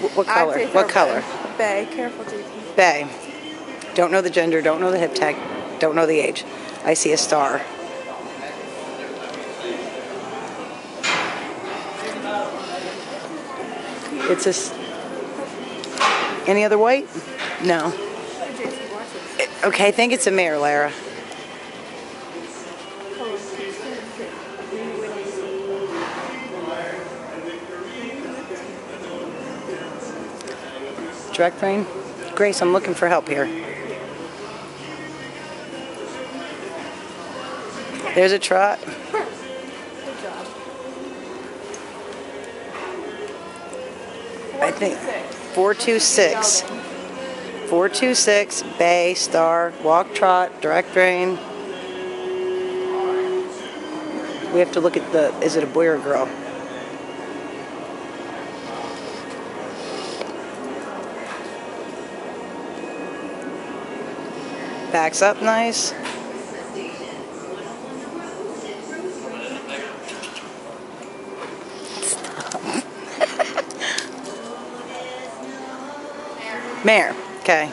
What color? I'd say What color? Bay. Careful, JP. Bay. Don't know the gender, don't know the hip tag, don't know the age. I see a star. It's a... Any other white? No. Okay, I think it's a mare, Lara. Direct brain? Grace, I'm looking for help here. There's a trot. Good job. I think 426. 426, bay, star, walk, trot, direct drain. We have to look at the, is it a boy or a girl? Backs up nice. Mare, okay.